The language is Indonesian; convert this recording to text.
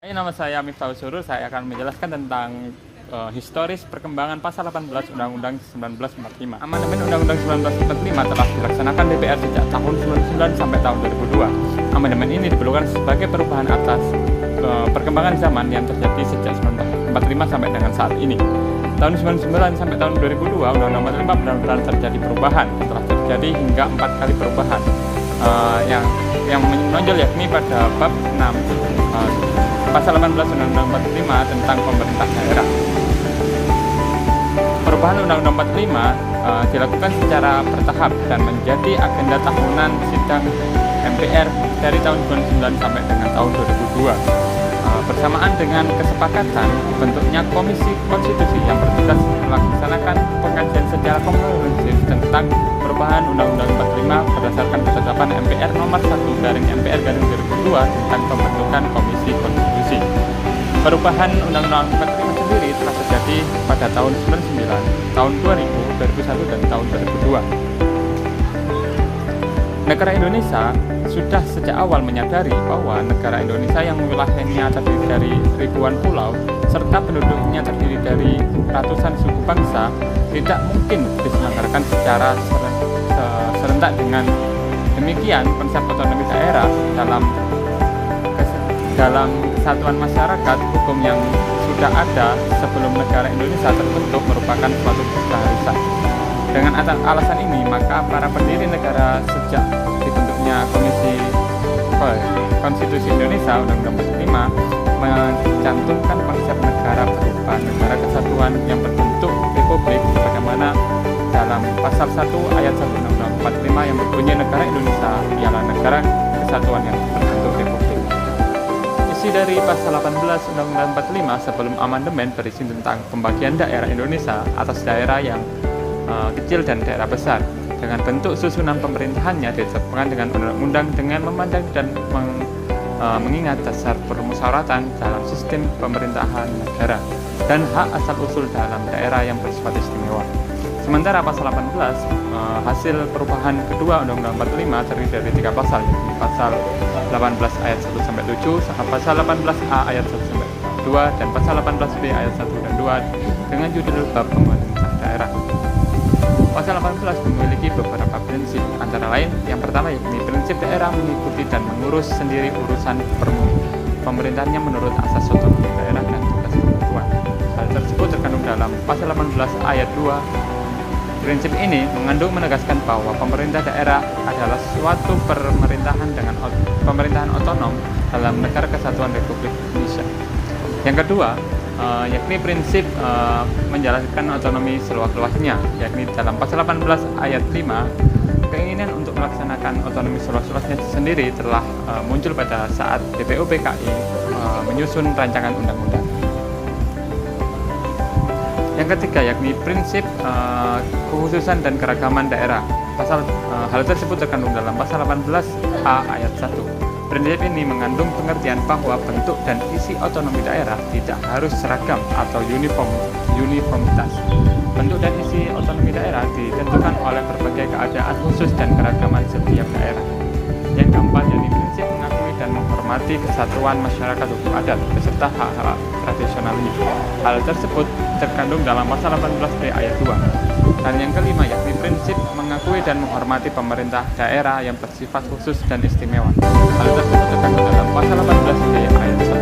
Hai, nama saya Miftahul Surur. Saya akan menjelaskan tentang historis perkembangan pasal 18 Undang-Undang 1945. Amandemen Undang-Undang 1945 telah dilaksanakan DPR sejak tahun 1999 sampai tahun 2002. Amandemen ini diperlukan sebagai perubahan atas perkembangan zaman yang terjadi sejak 1945 sampai dengan saat ini. Tahun 1999 sampai tahun 2002, Undang-Undang 45 benar-benar terjadi perubahan. Telah terjadi hingga 4 kali perubahan yang menonjol yakni pada bab 6 pasal 18 Undang-Undang 45 tentang pemerintah daerah. Perubahan Undang-Undang 45 dilakukan secara bertahap dan menjadi agenda tahunan sidang MPR dari tahun 1999 sampai dengan tahun 2002. Bersamaan dengan kesepakatan bentuknya Komisi Konstitusi yang bertugas melaksanakan pengkajian secara komprehensif tentang perubahan Undang-Undang 45 berdasarkan ketetapan MPR nomor 1/MPR/2002 tentang pembentukan Komisi Konstitusi. Perubahan Undang-Undang 45 sendiri telah terjadi pada tahun 99, tahun 2000, 2001, dan tahun 2002. Negara Indonesia sudah sejak awal menyadari bahwa negara Indonesia yang wilayahnya terdiri dari ribuan pulau serta penduduknya terdiri dari ratusan suku bangsa tidak mungkin diselenggarakan secara serentak. Dengan demikian, konsep otonomi daerah dalam kesatuan masyarakat hukum yang sudah ada sebelum negara Indonesia terbentuk merupakan suatu keharusan. Dengan alasan ini, maka para pendiri negara sejak dibentuknya Komisi Konstitusi Indonesia Undang-Undang 45 mencantumkan konsep negara berupa negara kesatuan yang berbentuk republik sebagaimana dalam pasal 1 ayat 1 Undang-Undang 45 yang berbunyi negara Indonesia ialah negara kesatuan yang berbentuk republik. Isi dari pasal 18 Undang-Undang 45 sebelum amandemen berisi tentang pembagian daerah Indonesia atas daerah yang kecil dan daerah besar. Dengan bentuk susunan pemerintahannya ditetapkan dengan undang-undang dengan memandang dan mengingat dasar permusyawaratan dalam sistem pemerintahan negara dan hak asal-usul dalam daerah yang bersifat istimewa. Sementara pasal 18 hasil perubahan kedua Undang-Undang 45 terdiri dari 3 pasal, yaitu pasal 18 ayat 1 sampai 7, pasal 18A ayat 1 sampai 2, dan pasal 18B ayat 1 dan 2 dengan judul bab pemerintah daerah. Pasal 18 memiliki beberapa prinsip, antara lain yang pertama yakni prinsip daerah mengikuti dan mengurus sendiri urusan pemerintahnya menurut asas otonomi daerah dan tugas ketentuan. Hal tersebut terkandung dalam pasal 18 ayat 2. Prinsip ini mengandung menegaskan bahwa pemerintah daerah adalah suatu pemerintahan dengan pemerintahan otonom dalam negara kesatuan Republik Indonesia. Yang kedua, yakni prinsip menjalankan otonomi seluas-luasnya, yakni dalam pasal 18 ayat 5, keinginan untuk melaksanakan otonomi seluas-luasnya sendiri telah muncul pada saat DPUPKI menyusun rancangan undang-undang. Yang ketiga yakni prinsip kekhususan dan keragaman daerah. Hal tersebut terkandung dalam pasal 18A ayat 1. Prinsip ini mengandung pengertian bahwa bentuk dan isi otonomi daerah tidak harus seragam atau uniformitas. Bentuk dan isi otonomi daerah ditentukan oleh berbagai keadaan khusus dan keragaman setiap daerah. Yang keempat, yakni prinsip mengakui dan menghormati kesatuan masyarakat hukum adat beserta hak-hak tradisionalnya. Hal tersebut terkandung dalam pasal 18B ayat 2. Dan yang kelima yakni prinsip mengakui dan menghormati pemerintah daerah yang bersifat khusus dan istimewa. Hal tersebut terkandung dalam pasal 18B ayat 1.